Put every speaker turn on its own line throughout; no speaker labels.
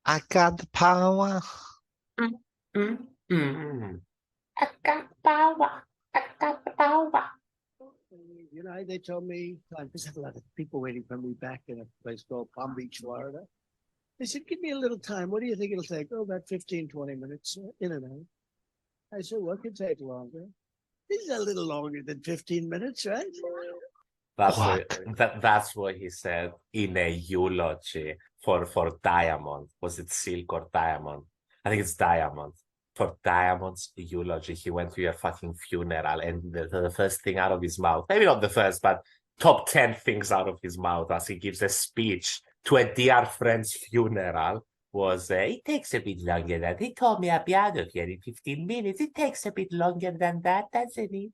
I got the power.
Mm, mm, mm. I got power. I got power.
They told me there's a lot of people waiting for me back in a place called Palm Beach, Florida. They said, give me a little time. What do you think it'll take? Oh, about 15, 20 minutes in and out. I said, what could take longer? This is a little longer than 15 minutes, right?
That's what he said in a eulogy for Diamond. Was it Silk or Diamond? I think it's Diamond. For Diamond's eulogy, he went to your fucking funeral, and the first thing out of his mouth, maybe not the first, but top 10 things out of his mouth as he gives a speech to a dear friend's funeral was, it takes a bit longer than he told me I'll be out of here in 15 minutes. It takes a bit longer than that, doesn't it?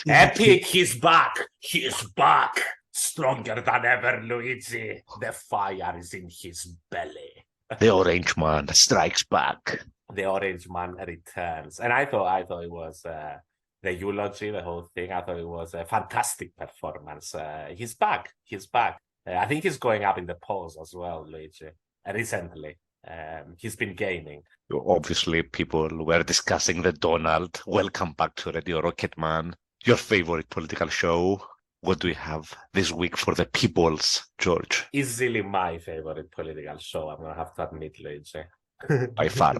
Epic, he's back. He's back. Stronger than ever, Luigi. The fire is in his belly.
The Orange Man strikes back.
The Orange Man returns. And I thought it was the eulogy, the whole thing. I thought it was a fantastic performance. He's back. He's back. I think he's going up in the polls as well, Luigi. Recently. He's been gaining.
Obviously, people were discussing the Donald. Welcome back to Radio Rocketman, your favorite political show. What do we have this week for the peoples, George?
Easily my favorite political show, I'm going to have to admit, Luigi.
By far.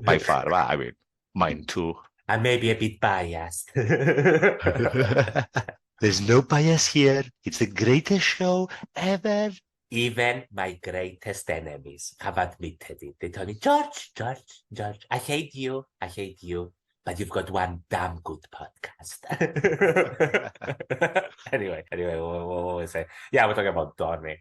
I mean, mine too.
I may be a bit biased.
There's no bias here. It's the greatest show ever.
Even my greatest enemies have admitted it. They told me, George, I hate you, but you've got one damn good podcast. Anyway, what was I? Yeah, we're talking about Donny.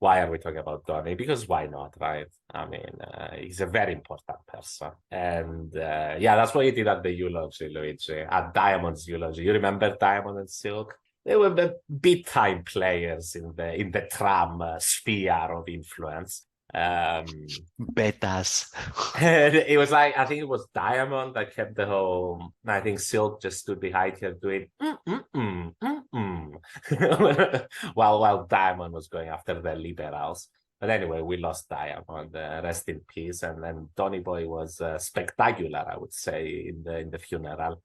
Why are we talking about Donny? Because why not, right? I mean, he's a very important person. And that's what he did at the eulogy, Luigi, at Diamond's eulogy. You remember Diamond and Silk? They were the big-time players in the tram sphere of influence.
Betas.
It was like, I think it was Diamond that kept the whole. I think Silk just stood behind her doing while Diamond was going after the liberals. But anyway, we lost Diamond. Rest in peace. And then Donny Boy was spectacular, I would say, in the funeral.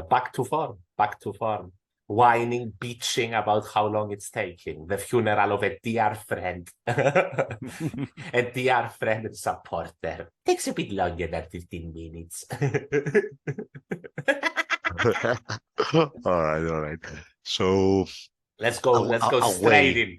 Back to form. Whining, bitching about how long it's taking. The funeral of a dear friend. A dear friend and supporter. Takes a bit longer than 15 minutes.
All right. So
let's go straight in.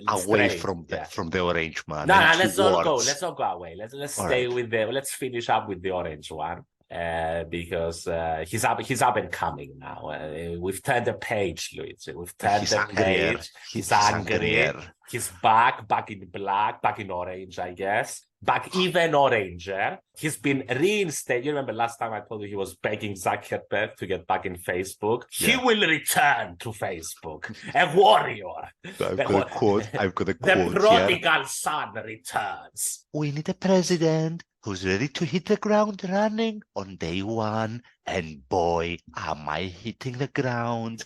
Away from the Orange Man.
No, let's not go. Let's not go away. Let's stay with let's finish up with the Orange one. Because he's up and coming now. We've turned the page, Luigi. We've turned the page. He's angry. He's back in black, back in orange, I guess. Back even oranger. He's been reinstated. You remember last time I told you he was begging Zuckerberg to get back in Facebook? Yeah. He will return to Facebook. A warrior.
I've got a quote.
The prodigal son returns.
We need a president who's ready to hit the ground running on day one. And boy, am I hitting the ground.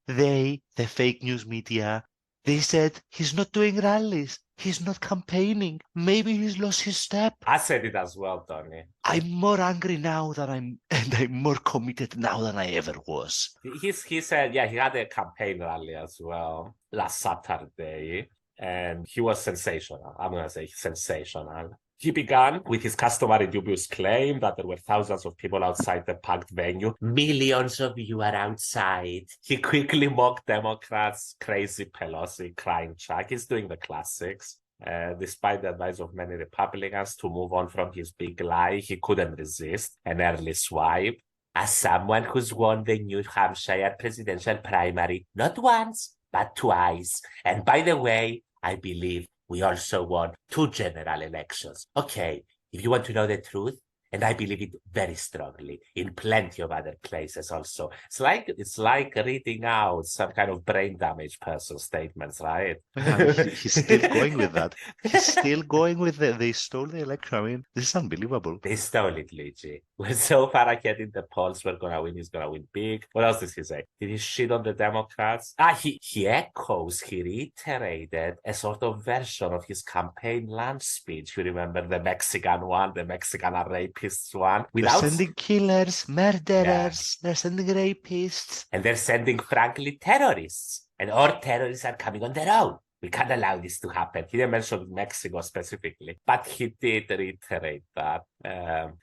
The fake news media, they said he's not doing rallies. He's not campaigning. Maybe he's lost his step.
I said it as well, Tony.
I'm more angry now and I'm more committed now than I ever was.
He said, he had a campaign rally as well last Saturday, and he was sensational. I'm going to say sensational. He began with his customary dubious claim that there were thousands of people outside the packed venue. Millions of you are outside. He quickly mocked Democrats, crazy Pelosi, crying Chuck. He's doing the classics. Despite the advice of many Republicans to move on from his big lie, he couldn't resist an early swipe. As someone who's won the New Hampshire presidential primary, not once, but twice. And by the way, I believe we also won 2 general elections. Okay, if you want to know the truth, And I believe it very strongly in plenty of other places also. It's like reading out some kind of brain damaged person statements, right?
Yeah, I mean, he's still going with that. He's still going with they stole the election. I mean, this is unbelievable.
They stole it, Luigi. We're so far ahead in the polls. We're gonna win. He's gonna win big. What else did he say? Did he shit on the Democrats? He reiterated a sort of version of his campaign launch speech. You remember the Mexican one, the Mexican rapists one?
They're sending killers, murderers. They're sending rapists,
and they're sending, frankly, terrorists. And our terrorists are coming on their own. We can't allow this to happen. He didn't mention Mexico specifically, but he did reiterate that.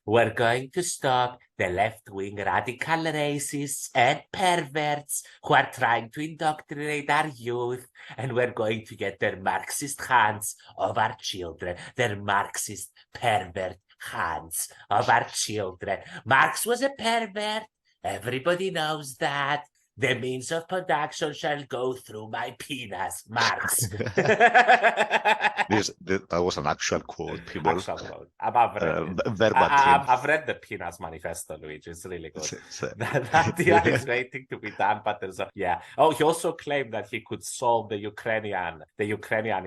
We're going to stop the left-wing radical racists and perverts who are trying to indoctrinate our youth, and we're going to get their Marxist hands of our children, their Marxist pervert hands of our children. Marx was a pervert. Everybody knows that. The means of production shall go through my penis, Marx.
That was an actual quote, people.
Actual quote. I've read it.
Verbatim.
I've read the Penis Manifesto, Luigi. It's really good. That deal is waiting to be done, but there's a Oh, he also claimed that he could solve the Ukrainian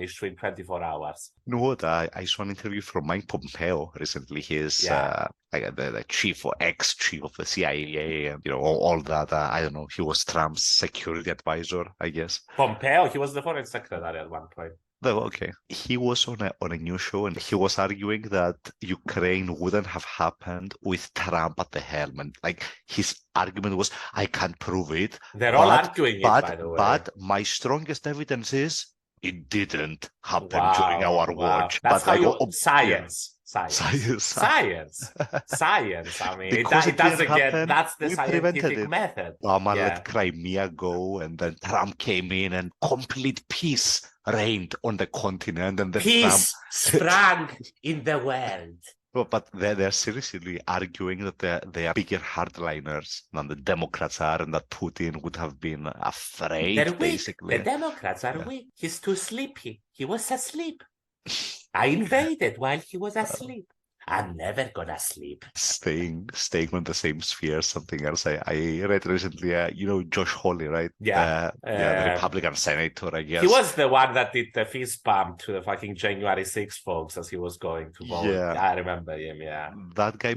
issue in 24 hours.
You know what? I saw an interview from Mike Pompeo recently. He's the chief or ex-chief of the CIA, and all that. I don't know. He was Trump's security advisor, I guess.
Pompeo, he was the foreign secretary at one point.
Oh, okay. He was on a news show, and he was arguing that Ukraine wouldn't have happened with Trump at the helm. And like his argument was, I can't prove it.
They're all arguing it, by the way.
But my strongest evidence is it didn't happen during our watch.
That's
but
how Science.
Science.
I mean, it doesn't get. That's the scientific method.
Obama let Crimea go, and then Trump came in, and complete peace reigned on the continent, and then
peace sprang in the world.
But they're seriously arguing that they are bigger hardliners than the Democrats are, and that Putin would have been afraid.
They're weak.
Basically.
The Democrats are weak. He's too sleepy. He was asleep. I invaded while he was asleep. I'm never gonna sleep.
Staying on the same sphere. Something else I read recently. Josh Hawley, right?
Yeah.
The Republican senator, I guess.
He was the one that did the fist bump to the fucking January 6th folks as he was going to vote. Yeah, I remember him. Yeah,
that guy.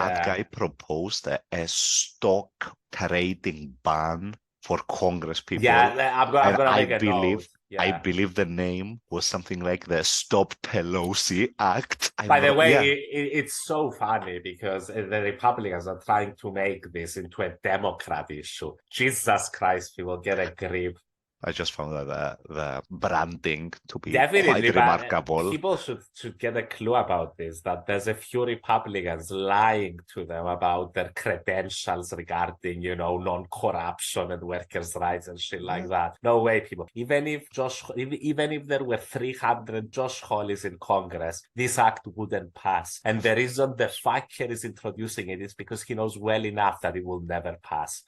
Guy proposed a stock trading ban for Congress people.
Yeah, I'm gonna make a note. Yeah.
I believe the name was something like the Stop Pelosi Act.
By the way, it's so funny because the Republicans are trying to make this into a Democrat issue. Jesus Christ, people, get a grip.
I just found that the branding to be
definitely
quite remarkable.
People should get a clue about this, that there's a few Republicans lying to them about their credentials regarding, non-corruption and workers' rights and shit like that. No way, people. Even if there were 300 Josh Hawleys in Congress, this act wouldn't pass. And the reason the fucker is introducing it is because he knows well enough that it will never pass.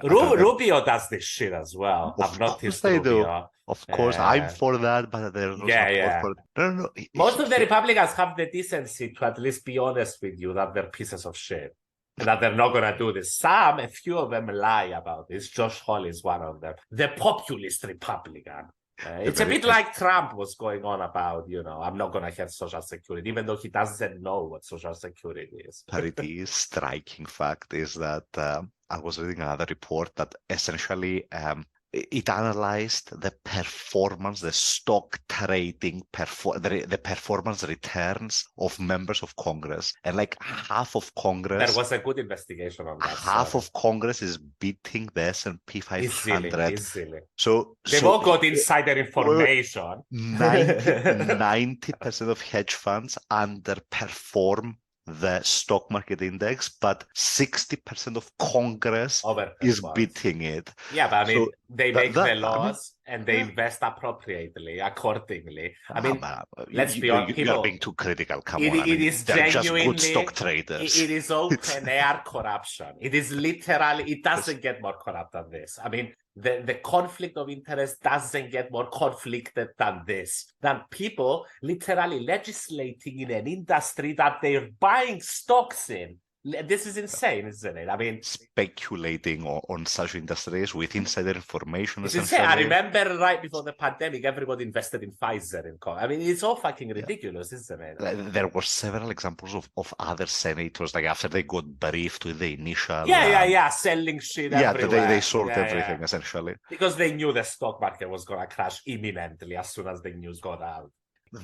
Rubio does this shit as well. I've noticed Rubio.
Of course, I'm for that, but there's no support for it. No.
Most of the Republicans have the decency to at least be honest with you that they're pieces of shit and that they're not gonna do this. A few of them lie about this. Josh Hawley is one of them. The populist Republican. It's a bit like Trump was going on about, I'm not going to have Social Security, even though he doesn't know what Social Security is.
The striking fact is that I was reading another report that essentially it analyzed the performance, the stock trading, the performance returns of members of Congress. And like half of Congress...
There was a good investigation on that.
Half of Congress is beating the S&P 500.
Easily.
So
they've all got insider information.
90% of hedge funds underperform the stock market index, but 60% of Congress is beating it.
Yeah, but they make the laws and they invest appropriately, accordingly. Let's be honest.
You're being too critical. Come on.
It is
they're
genuinely
just good stock traders.
It is open air corruption. It is literally, it doesn't get more corrupt than this. the conflict of interest doesn't get more conflicted than this. Than people literally legislating in an industry that they're buying stocks in. This is insane, isn't it? I mean,
speculating on such industries with insider information.
It's insane. I remember right before the pandemic, everybody invested in Pfizer and I mean, it's all fucking ridiculous, isn't it?
There were several examples of other senators, like after they got briefed with the initial...
selling shit everywhere.
They sold everything, essentially.
Because they knew the stock market was going to crash imminently as soon as the news got out.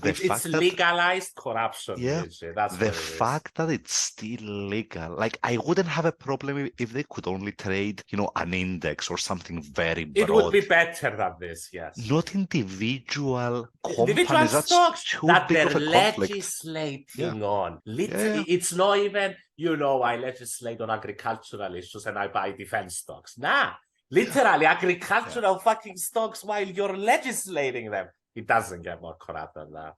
It's legalized corruption.
Yeah,
that's
the fact that it's still legal. Like, I wouldn't have a problem if they could only trade, an index or something very broad.
It would be better than this, yes.
Not individual companies.
Individual stocks that they're
conflict.
legislating on. It's not even, I legislate on agricultural issues and I buy defense stocks. Nah, literally agricultural fucking stocks while you're legislating them. It doesn't get more corrupt than that.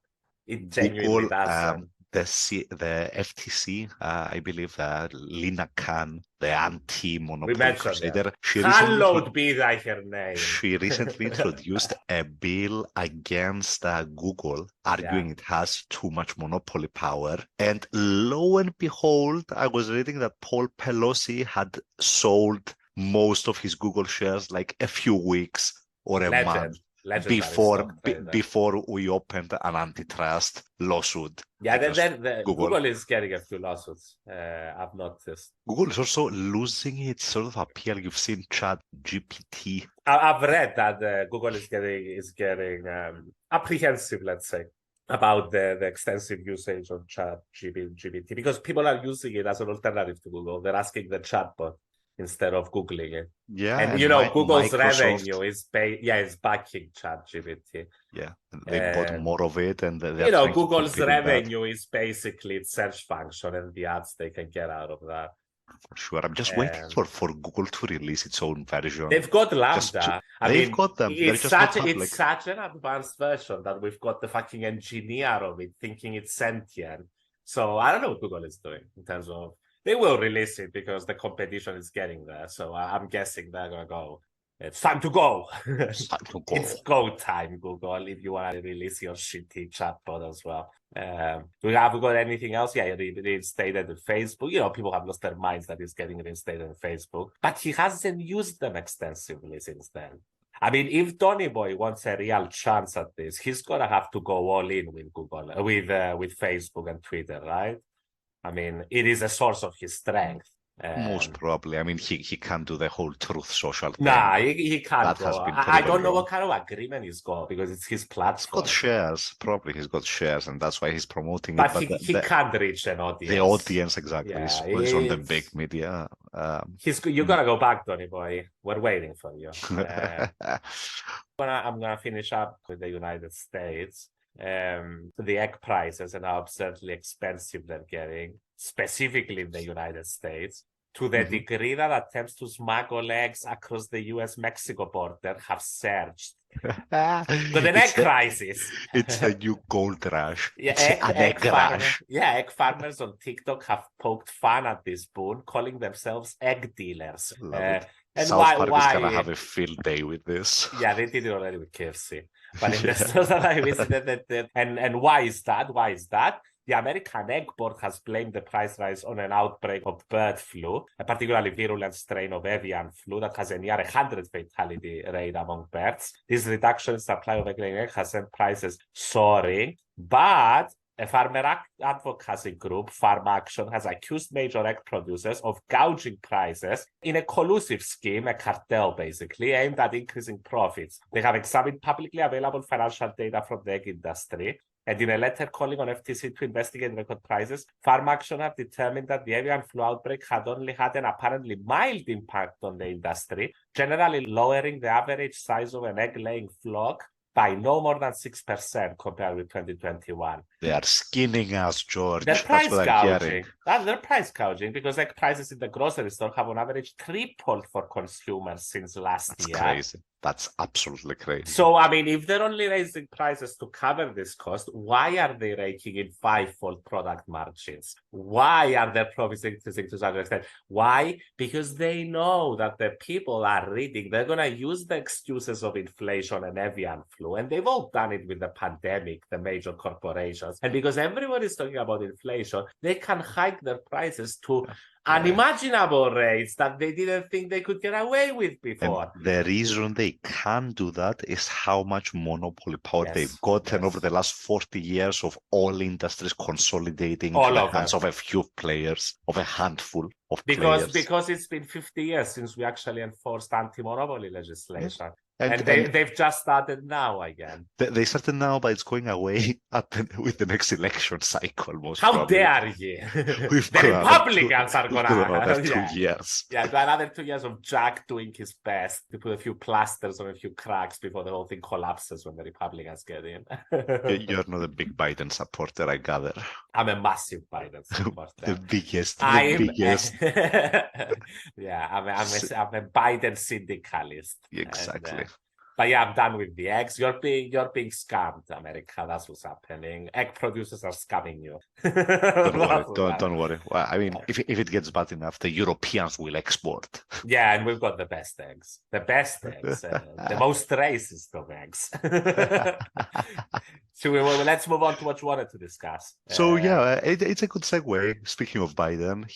It genuinely doesn't.
The FTC, I believe, Lina Khan, the anti-monopoly crusader,
hallowed be thy her name.
She recently introduced a bill against Google, arguing it has too much monopoly power. And lo and behold, I was reading that Paul Pelosi had sold most of his Google shares like a few weeks or a month. Before we opened an antitrust lawsuit.
Google is getting a few lawsuits. I've noticed.
Google is also losing its sort of appeal. You've seen Chat GPT.
I've read that Google is getting apprehensive, let's say, about the extensive usage of Chat GPT because people are using it as an alternative to Google. They're asking the chatbot instead of Googling it.
Yeah.
And Google's revenue is backing ChatGPT.
Yeah. They bought more of it and
Google's revenue is basically its search function and the ads they can get out of that.
For sure. I'm just waiting for Google to release its own version.
They've got Lambda.
They've got them.
It's such an advanced version that we've got the fucking engineer of it thinking it's sentient. So I don't know what Google is doing in terms of they will release it because the competition is getting there. So I'm guessing they're going to go. It's time to go. It's go time, Google, if you want to release your shitty chatbot as well. We have got anything else? Yeah, reinstated Facebook. People have lost their minds that he's getting reinstated on Facebook. But he hasn't used them extensively since then. I mean, if Donny Boy wants a real chance at this, he's going to have to go all in with Google, with Facebook and Twitter, right? I mean, it is a source of his strength.
Most probably. I mean, he can't do the whole Truth Social thing.
Nah, he can't go. I don't know what kind of agreement he's got because it's his platform.
He's got shares. Probably he's got shares and that's why he's promoting
it. But he
can't
reach an audience.
The audience, exactly. Is on the big media.
You got to go back, Donny Boy. We're waiting for you. I'm going to finish up with the United States. The egg prices and how absurdly expensive they're getting, specifically in the United States, to the degree that attempts to smuggle eggs across the US-Mexico border have surged. But an egg crisis.
It's a new gold rush.
Egg rush. Egg farmers on TikTok have poked fun at this boon, calling themselves egg dealers.
And South Park is going to have a field day with this.
Yeah, they did it already with KFC. But in the stores that I visited, and why is that? The American Egg Board has blamed the price rise on an outbreak of bird flu, a particularly virulent strain of avian flu that has a near 100 fatality rate among birds. This reduction in supply of egg-laying eggs has sent prices soaring, but a farmer advocacy group, Farm Action, has accused major egg producers of gouging prices in a collusive scheme, a cartel basically, aimed at increasing profits. They have examined publicly available financial data from the egg industry, and in a letter calling on FTC to investigate record prices, Farm Action have determined that the avian flu outbreak had only had an apparently mild impact on the industry, generally lowering the average size of an egg-laying flock by no more than 6% compared with 2021.
They are skinning us, George.
They're price gouging. They're price gouging because egg prices in the grocery store have on average tripled for consumers since last year.
Crazy. That's absolutely crazy.
So, I mean, if they're only raising prices to cover this cost, why are they raking in five-fold product margins? Why are they promising to such an extent? Why? Because they know that the people are reading. They're going to use the excuses of inflation and avian flu. And they've all done it with the pandemic, the major corporations. And because everyone is talking about inflation, they can hike their prices to unimaginable rates that they didn't think they could get away with before.
And the reason they can do that is how much monopoly power they've gotten over the last 40 years of all industries consolidating into the hands of a few players, of a handful of players.
Because it's been 50 years since we actually enforced anti-monopoly legislation. And they've just started now again.
They started now, but it's going away with the next election cycle. Most
How
probably.
dare you? The Republicans are going to
another 2 years.
Yeah, another 2 years of Jack doing his best to put a few plasters on a few cracks before the whole thing collapses when the Republicans get in.
You're not a big Biden supporter, I gather.
I'm a massive Biden supporter.
the biggest.
Yeah, I'm a Biden syndicalist.
Exactly.
But yeah, I'm done with the eggs. You're being scammed, America. That's what's happening. Egg producers are scamming you.
Don't worry. Well, I mean, if it gets bad enough, the Europeans will export.
Yeah, and we've got the best eggs. The best eggs. The most racist of eggs. So let's move on to what you wanted to discuss.
So it's a good segue. Speaking of Biden,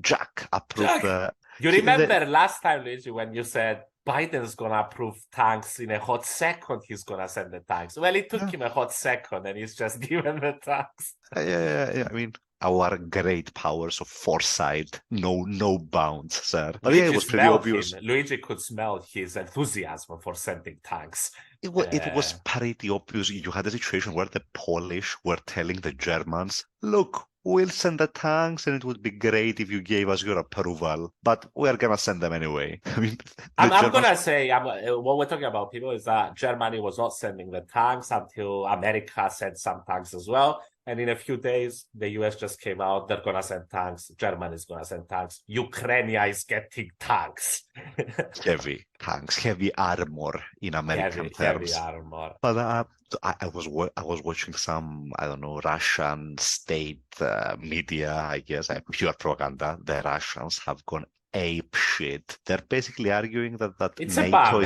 Jack approved.
You remember last time, Luigi, when you said Biden's going to approve tanks in a hot second, he's going to send the tanks. Well, it took him a hot second and he's just given the tanks.
Yeah. I mean, our great powers of foresight, no bounds, sir. But
Luigi
it was pretty obvious.
Luigi could smell his enthusiasm for sending tanks.
It was pretty obvious. You had a situation where the Polish were telling the Germans, look, we'll send the tanks and it would be great if you gave us your approval, but we're going to send them anyway. I mean,
I'm going to say, what we're talking about, people, is that Germany was not sending the tanks until America sent some tanks as well. And in a few days, the US just came out. They're going to send tanks. Germany is going to send tanks. Ukraine is getting tanks.
Heavy tanks, heavy armor in American terms.
Heavy armor.
But I was watching some, I don't know, Russian state media, I guess, pure propaganda. The Russians have gone ape shit. They're basically arguing that
it's
NATO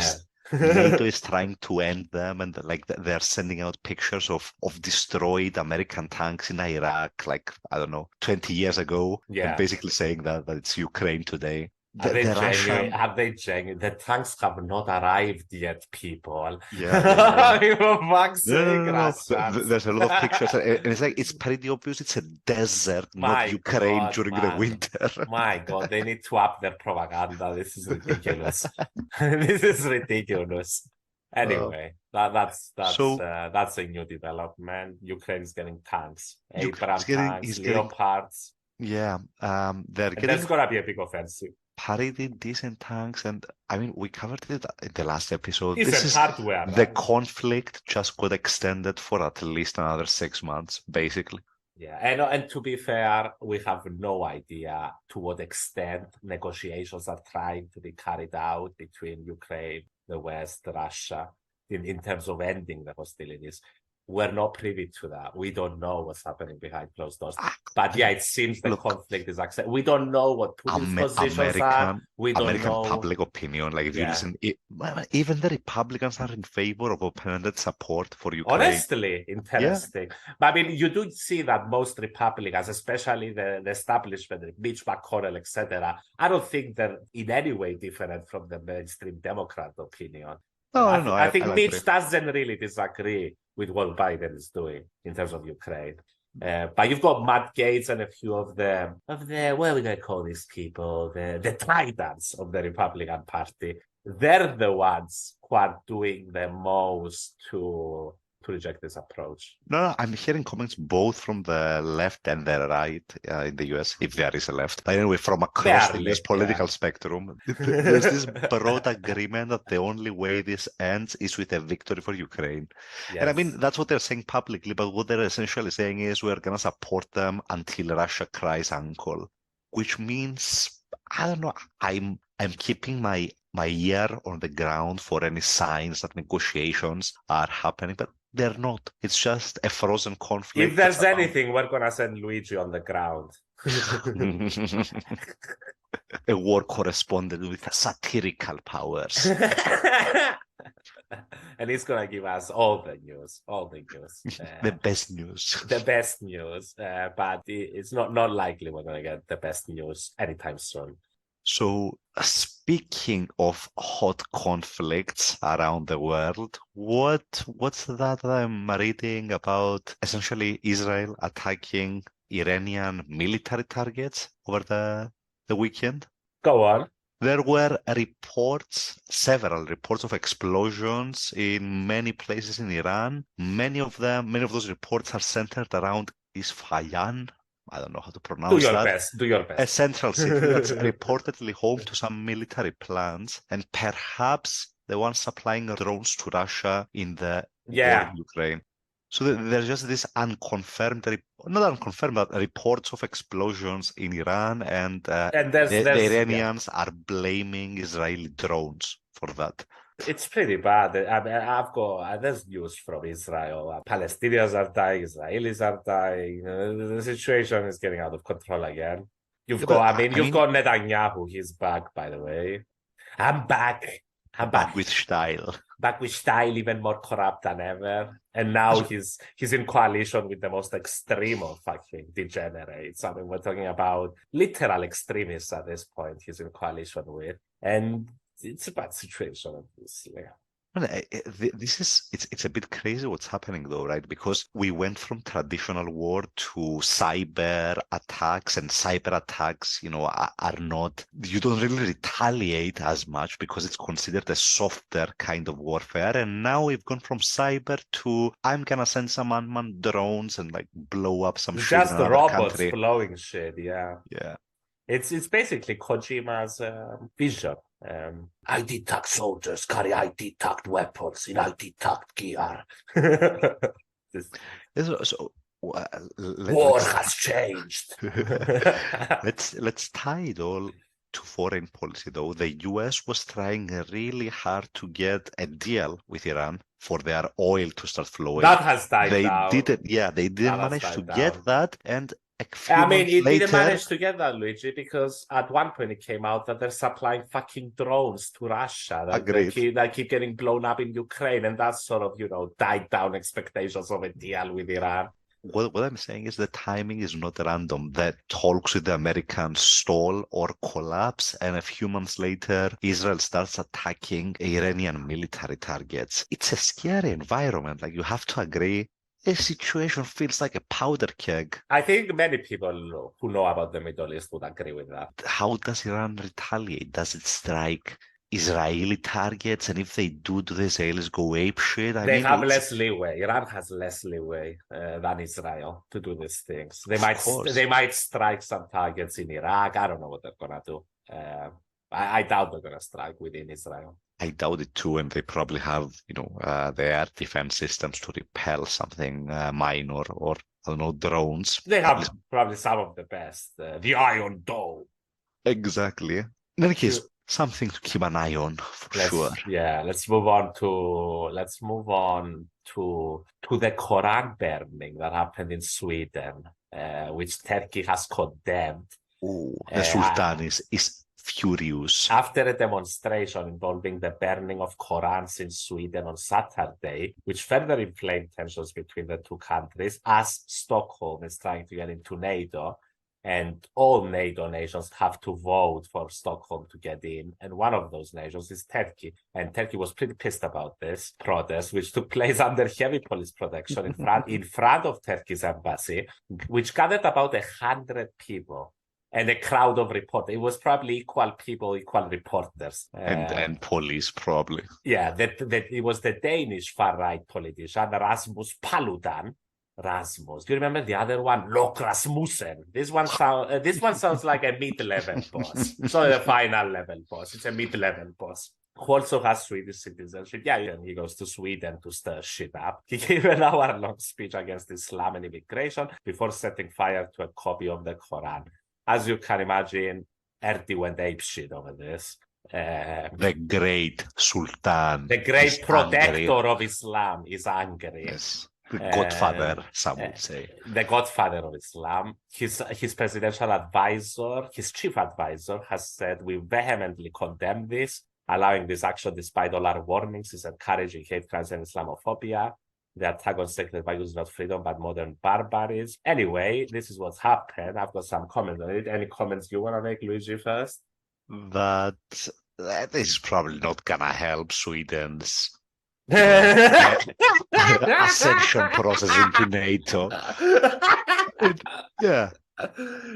is trying to end them, and they're sending out pictures of destroyed American tanks in Iraq, 20 years ago, and basically saying that it's Ukraine today.
Are they genuine? The tanks have not arrived yet, people.
Yeah.
No.
There's a lot of pictures, and it's pretty obvious it's a desert, not Ukraine during the winter.
My God, they need to up their propaganda. This is ridiculous. This is ridiculous. Anyway, that's a new development. Ukraine's getting tanks, Abrams tanks, Leopards.
Yeah,
there's gonna be a big offensive.
Pretty decent tanks, and I mean, we covered it in the last episode.
Hardware.
The conflict just got extended for at least another 6 months, basically.
Yeah, and to be fair, we have no idea to what extent negotiations are trying to be carried out between Ukraine, the West, Russia, in terms of ending the hostilities. We're not privy to that. We don't know what's happening behind closed doors. But yeah, it seems the conflict is accepted. We don't know what Putin's positions are. We don't know.
Public opinion, if you listen, even the Republicans are in favor of open-ended support for Ukraine.
Honestly, interesting. Yeah. But I mean, you do see that most Republicans, especially the establishment, Mitch McConnell, etc., I don't think they're in any way different from the mainstream Democrat opinion. I think Mitch doesn't really disagree with what Biden is doing in terms of Ukraine. But you've got Matt Gaetz and a few of the what are we going to call these people? The titans of the Republican Party. They're the ones who are doing the most to reject this approach.
No, I'm hearing comments both from the left and the right in the US, if there is a left. But anyway, from across the US political spectrum, there's this broad agreement that the only way this ends is with a victory for Ukraine. Yes. And I mean, that's what they're saying publicly, but what they're essentially saying is we're going to support them until Russia cries uncle, which means, I don't know, I'm keeping my my ear on the ground for any signs that negotiations are happening, but they're not. It's just a frozen conflict.
If there's anything, we're gonna send Luigi on the ground.
A war correspondent with satirical powers.
And he's gonna give us all the news.
The best news.
The best news, but it's not likely we're gonna get the best news anytime soon.
So, speaking of hot conflicts around the world, what's that I'm reading about essentially Israel attacking Iranian military targets over the weekend?
Go on.
There were several reports of explosions in many places in Iran. Many of those reports are centered around Isfahan. I don't know how to pronounce that.
Do your best.
A central city that's reportedly home to some military plants and perhaps the one supplying drones to Russia in the war in Ukraine. So there's just this not unconfirmed, but reports of explosions in Iran, and the Iranians are blaming Israeli drones for that.
It's pretty bad. I mean, there's news from Israel. Palestinians are dying, Israelis are dying. The situation is getting out of control again. You've got Netanyahu. He's back, by the way. I'm back
with style.
Back with style, even more corrupt than ever. And now he's in coalition with the most extreme of fucking degenerates. I mean, we're talking about literal extremists at this point. He's in coalition with, and it's a bad situation, obviously.
It's a bit crazy what's happening though, right? Because we went from traditional war to cyber attacks, and cyber attacks, you don't really retaliate as much because it's considered a softer kind of warfare. And now we've gone from cyber to I'm gonna send some unmanned drones and like blow up some shit in another
robots
country.
blowing shit, yeah. It's basically Kojima's vision. I detect soldiers carry I-detect weapons in I-detect gear. War has changed.
Let's tie it all to foreign policy, though. The US was trying really hard to get a deal with Iran for their oil to start flowing.
That has died down.
They didn't manage to get that, and
it didn't manage to get that, Luigi, because at one point it came out that they're supplying fucking drones to Russia that keep getting blown up in Ukraine, and that's sort of, died down expectations of a deal with Iran.
What I'm saying is the timing is not random. The talks with the Americans stall or collapse, and a few months later, Israel starts attacking Iranian military targets. It's a scary environment. Like, you have to agree. The situation feels like a powder keg.
I think many people who know about the Middle East would agree with that.
How does Iran retaliate? Does it strike Israeli targets? And if they do the Israelis go apeshit?
They have less leeway. Iran has less leeway than Israel to do these things. They might strike some targets in Iraq. I don't know what they're gonna do. I doubt they're gonna strike within Israel.
I doubt it too, and they probably have, their defense systems to repel something minor, or I don't know, drones.
They have probably some of the best. The Iron Dome.
Exactly. In any case, something to keep an eye on for sure.
Yeah, let's move on to the Quran burning that happened in Sweden, which Turkey has condemned.
Oh, the Sultan is furious.
After a demonstration involving the burning of Qurans in Sweden on Saturday, which further inflamed tensions between the two countries, as Stockholm is trying to get into NATO, and all NATO nations have to vote for Stockholm to get in. And one of those nations is Turkey. And Turkey was pretty pissed about this protest, which took place under heavy police protection in front of Turkey's embassy, which gathered about 100 people. And a crowd of reporters. It was probably equal people, equal reporters.
And police, probably.
Yeah, it was the Danish far-right politician, Rasmus Paludan. Rasmus. Do you remember the other one? Lok Rasmussen. This one sounds like a mid-level boss. It's not a final level boss. It's a mid-level boss. Who also has Swedish citizenship. Yeah, and he goes to Sweden to stir shit up. He gave an hour-long speech against Islam and immigration before setting fire to a copy of the Quran. As you can imagine, Erdi went apeshit over this.
The great Sultan.
The great
is
protector
angry.
of Islam is angry.
Yes. The godfather, some would
uh,
say.
The godfather of Islam. His presidential advisor, his chief advisor, has said, we vehemently condemn this. Allowing this action, despite all our warnings, is encouraging hate crimes and Islamophobia. The attack on sacred values is not freedom, but modern barbarism. Anyway, this is what's happened. I've got some comments on it. Any comments you want to make, Luigi, first?
That is probably not gonna help Sweden's ascension process into NATO. Yeah.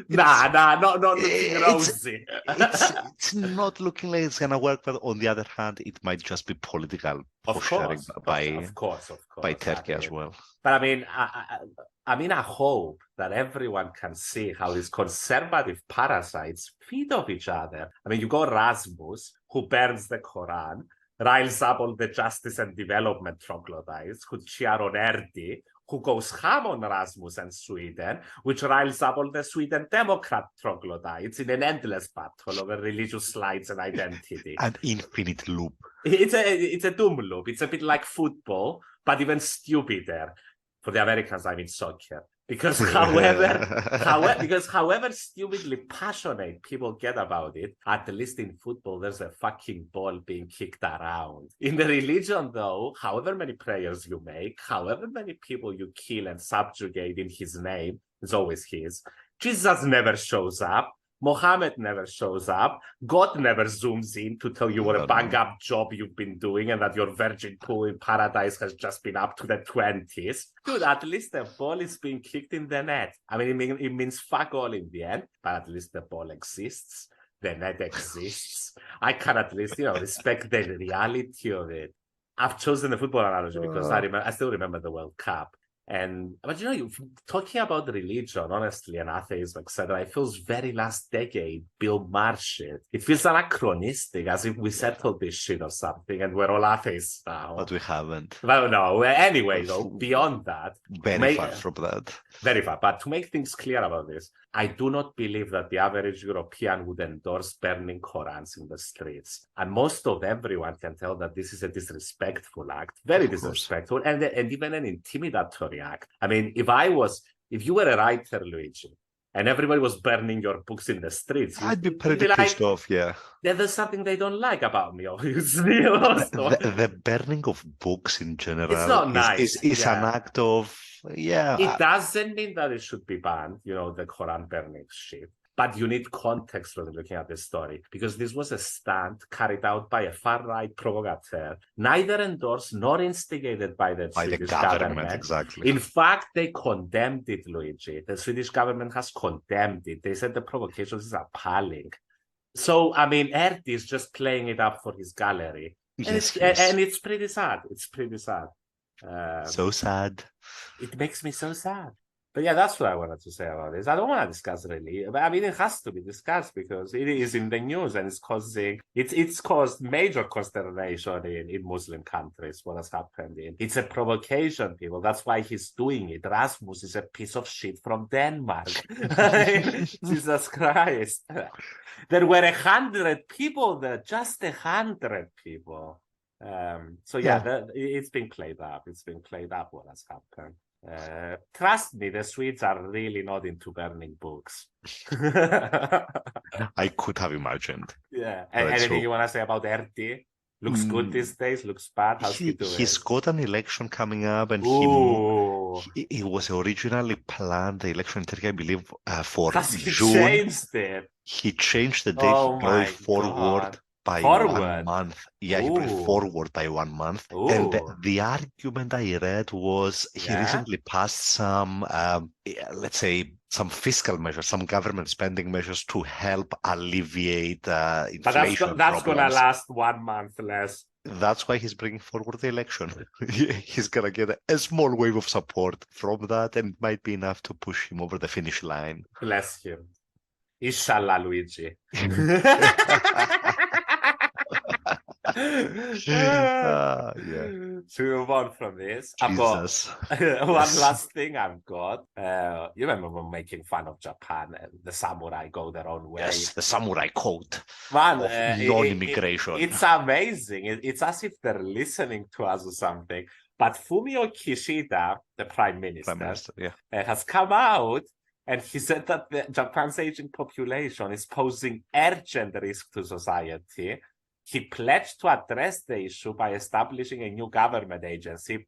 Not looking rosy.
It's not looking like it's gonna work, but on the other hand, it might just be political posturing by Turkey as well.
But I hope that everyone can see how these conservative parasites feed off each other. I mean, you got Rasmus, who burns the Quran, riles up all the justice and development troglodytes who cheer on Erdi, who goes ham on Rasmus and Sweden, which riles up all the Sweden Democrat troglodytes in an endless battle over religious slides and identity.
An infinite loop.
It's a doom loop. It's a bit like football, but even stupider. For the Americans, I mean soccer. Because however stupidly passionate people get about it, at least in football, there's a fucking ball being kicked around. In the religion, though, however many prayers you make, however many people you kill and subjugate in his name, it's always his. Jesus never shows up. Mohammed never shows up. God never zooms in to tell you what a bang-up job you've been doing and that your virgin pool in paradise has just been up to the 20s. Dude, at least the ball is being kicked in the net. I mean, it means fuck all in the end, but at least the ball exists. The net exists. I can at least, respect the reality of it. I've chosen the football analogy because I still remember the World Cup. But talking about religion, honestly, and atheism, etc., it feels very last decade, Bill Maher shit. It feels anachronistic, as if we settled this shit or something, and we're all atheists now.
But we haven't.
Well, no. Anyway, though, beyond that,
very far from that.
Very far. But to make things clear about this, I do not believe that the average European would endorse burning Korans in the streets. And most of everyone can tell that this is a disrespectful act, very disrespectful, and even an intimidatory act. I mean, if you were a writer, Luigi, and everybody was burning your books in the streets,
I'd be pretty pissed off, yeah.
There's something they don't like about me, obviously.
The burning of books in general
it's not nice.
It's an act of, yeah.
It doesn't mean that it should be banned, the Quran burning shit. But you need context when looking at this story, because this was a stunt carried out by a far-right provocateur, neither endorsed nor instigated by the Swedish government.
Exactly.
In fact, they condemned it, Luigi. The Swedish government has condemned it. They said the provocation is appalling. So, I mean, Erdi is just playing it up for his gallery.
Yes,
and it's pretty sad. It's pretty sad.
So sad.
It makes me so sad. But yeah, that's what I wanted to say about this. I don't want to discuss really. But I mean, it has to be discussed because it is in the news and it's caused major consternation in Muslim countries, what has happened. It's a provocation, people. That's why he's doing it. Rasmus is a piece of shit from Denmark. Jesus Christ. There were 100 people there, just 100 people. So yeah, it's been played up. It's been played up what has happened. Trust me, the Swedes are really not into burning books.
I could have imagined.
Yeah. Anything you want to say about Erdi? Looks good these days, looks bad. How's he doing?
He's got an election coming up, and he was originally planned, the election in Turkey, I believe, for June.
He changed it.
He changed the date. He brought forward by 1 month. Yeah, he brought forward by 1 month.
Ooh.
And the argument I read was he recently passed some, let's say, some fiscal measures, some government spending measures to help alleviate inflation.
But that's going to last 1 month less.
That's why he's bringing forward the election. He's going to get a small wave of support from that, and it might be enough to push him over the finish line.
Bless him. Inshallah, Luigi.
Yeah.
To move on from this, I've got
Jesus.
one last thing I've got. You remember when making fun of Japan and the samurai go their own way?
Yes, the samurai code
Man,
of non-immigration.
it's amazing. It's as if they're listening to us or something. But Fumio Kishida, the prime minister,
Yeah.
has come out and he said that Japan's aging population is posing urgent risk to society. He pledged to address the issue by establishing a new government agency.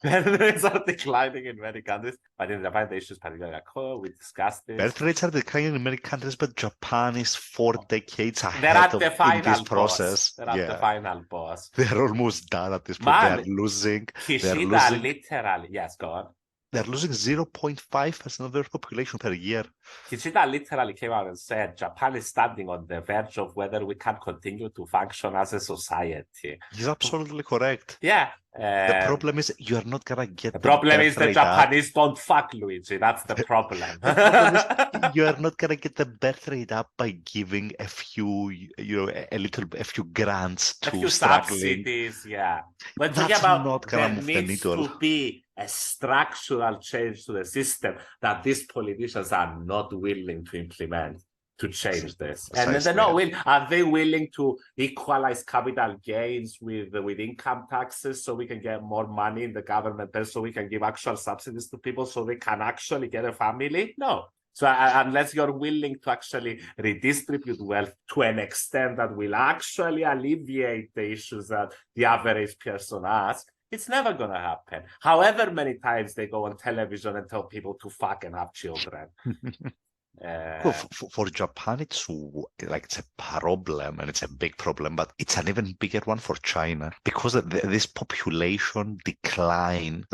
Birth rates are declining in many countries, but in Japan, the issue is particularly we discussed this.
Birth rates are declining in many countries, but Japan is 4 decades
They're
ahead
at
of
the
in
final
this
boss.
process.
They're at the final boss.
They're almost done at this point.
Man,
they're losing.
Kishida literally, yes, go on.
They're losing 0.5% of their population per year.
Kishida literally came out and said Japan is standing on the verge of whether we can continue to function as a society.
He's absolutely correct.
Yeah.
The problem is you're not gonna get
the problem is the Japanese
up.
Don't fuck, Luigi. That's the problem.
The problem is you're not gonna get the birth rate up by giving a few, a few grants to
a few
struggling.
Subsidies, yeah. But
that's
about
not gonna
there
move the
needs
needle.
to be a structural change to the system that these politicians are not willing to implement to change this. And they're not willing. Are they willing to equalize capital gains with income taxes so we can get more money in the government, so we can give actual subsidies to people so they can actually get a family? No. So unless you're willing to actually redistribute wealth to an extent that will actually alleviate the issues that the average person has, it's never going to happen. However many times they go on television and tell people to fuck and have children.
Well, for Japan, it's a problem, and it's a big problem, but it's an even bigger one for China because this population decline,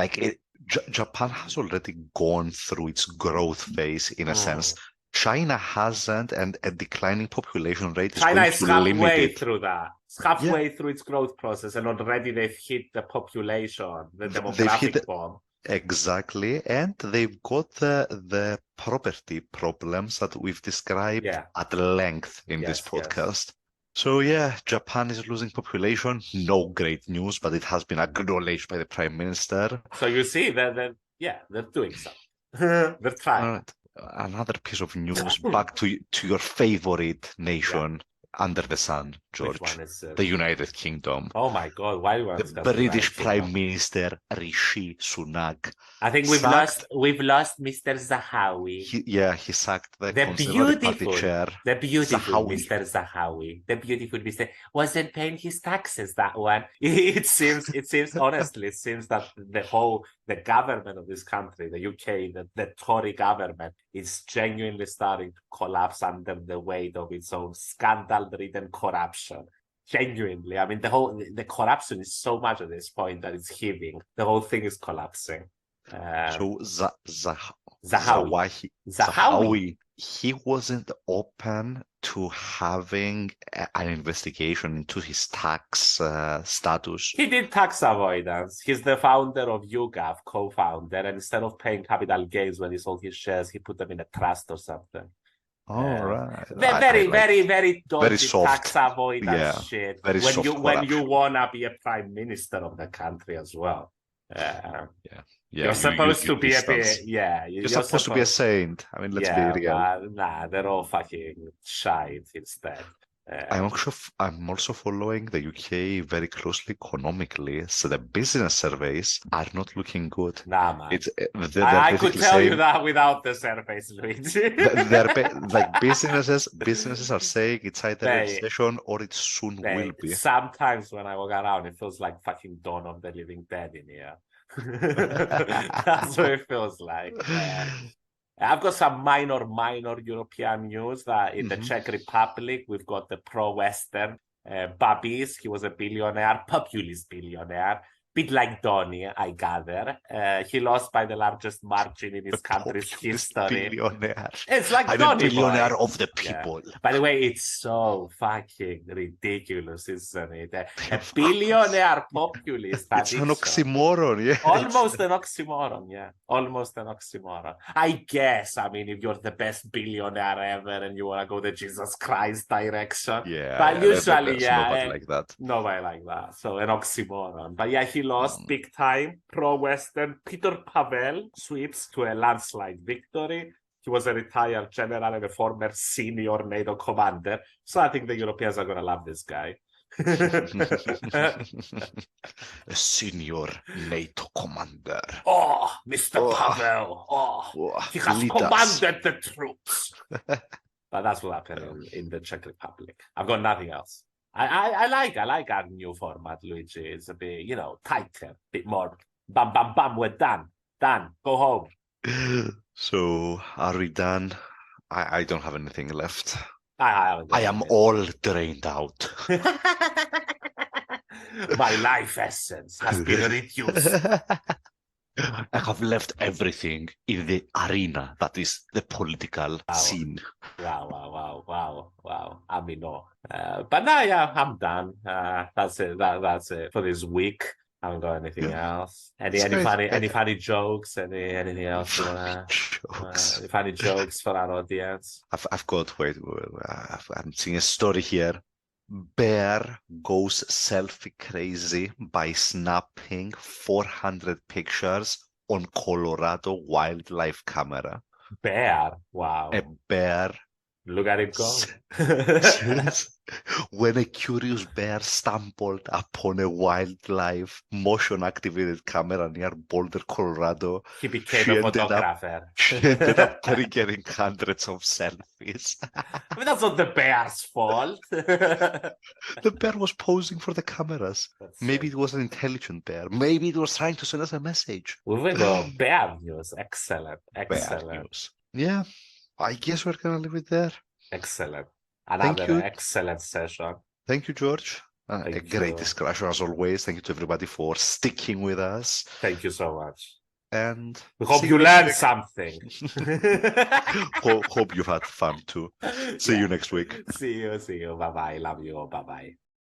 Japan has already gone through its growth phase in a sense. China hasn't, and a declining population rate is
China
going
is
to
halfway
limit it.
through that. It's halfway through its growth process, and already they've hit the population, the demographic bomb.
Exactly, and they've got the property problems that we've described at length in this podcast. So Japan is losing population. No great news, but it has been acknowledged by the Prime Minister.
So you see, they're doing something. They're trying.
All right. Another piece of news. Back to your favorite nation under the sun, George.
Which one is
the United Kingdom.
Oh my God! Why do I
the British Prime Minister Rishi Sunak?
I think we've lost Mr. Zahawi.
He sacked the Conservative Party chair.
The beautiful
Zahawi.
Mr. Zahawi. The beautiful Mr. wasn't paying his taxes. That one. It seems honestly, it seems that the government of this country, the UK, the Tory government, is genuinely starting to collapse under the weight of its own scandal-ridden corruption. Genuinely, I mean, the corruption is so much at this point that it's heaving. The whole thing is collapsing.
So
Zahawi,
he wasn't open to having an investigation into his tax status.
He did tax avoidance. He's the founder of YouGov, co-founder, and instead of paying capital gains when he sold his shares, he put them in a trust or something.
Right.
Very dodgy tax
soft.
avoidance shit. When you wanna be a prime minister of the country as well. You're supposed to be a bit. You're
supposed to be a saint. I mean, let's be real.
Nah, they're all fucking shite instead.
I'm also following the UK very closely economically, so the business surveys are not looking good.
Nah, man.
I
could tell you that without the surveys, Luigi.
businesses are saying it's either a recession or it soon will be.
Sometimes when I walk around, it feels like fucking Dawn of the Living Dead in here. That's what it feels like. I've got some minor European news that in the Czech Republic, we've got the pro-Western Babis. He was a billionaire, populist billionaire, bit like Donny, I gather. He lost by the largest margin in his country's history.
Billionaire.
It's like
I'm
Donny
a billionaire
boy.
of the
Yeah.
people.
By the way, it's so fucking ridiculous, isn't it? A
Of
billionaire populist.
It's an
addiction.
oxymoron, yeah.
Almost an oxymoron, yeah. Almost an oxymoron. I guess, I mean, if you're the best billionaire ever and you want to go the Jesus Christ direction.
Yeah,
But usually,
there's
yeah.
nobody like that.
Nobody like that. So an oxymoron. But yeah, he lost big time. Pro-Western Peter Pavel sweeps to a landslide victory. He was a retired general and a former senior NATO commander. So I think the Europeans are going to love this guy.
A senior NATO commander.
Oh, Mr.
Oh.
Pavel. Oh, he has
lead us.
commanded the troops. But that's what happened in the Czech Republic. I've got nothing else. I like our new format, Luigi. It's a bit, tighter, a bit more. Bam, bam, bam. We're done. Done. Go home.
So, are we done? I don't have anything left.
I
am all drained out.
My life essence has been reduced.
I have left everything in the arena, that is the political scene.
Wow. I mean, no. But now, yeah, I'm done. That's it. That's it for this week. I haven't got anything else. Any funny jokes? Anything else?
Jokes.
Any funny jokes for our audience?
I've got. Wait, I'm seeing a story here. Bear goes selfie crazy by snapping 400 pictures on Colorado wildlife camera.
Bear? Wow.
A bear.
Look at it go.
When a curious bear stumbled upon a wildlife motion-activated camera near Boulder, Colorado,
he became a photographer.
She ended up getting hundreds of selfies.
I mean, that's not the bear's fault.
The bear was posing for the cameras. Maybe it was an intelligent bear. Maybe it was trying to send us a message.
We've got bear news. Excellent.
Bear news. Yeah, I guess we're going to leave it there.
Excellent. Another excellent session.
Thank you, George. A great discussion as always. Thank you to everybody for sticking with us.
Thank you so much.
And
we hope you learned something.
Hope you had fun too. See you next week.
See you. Bye-bye. Love you. Bye-bye.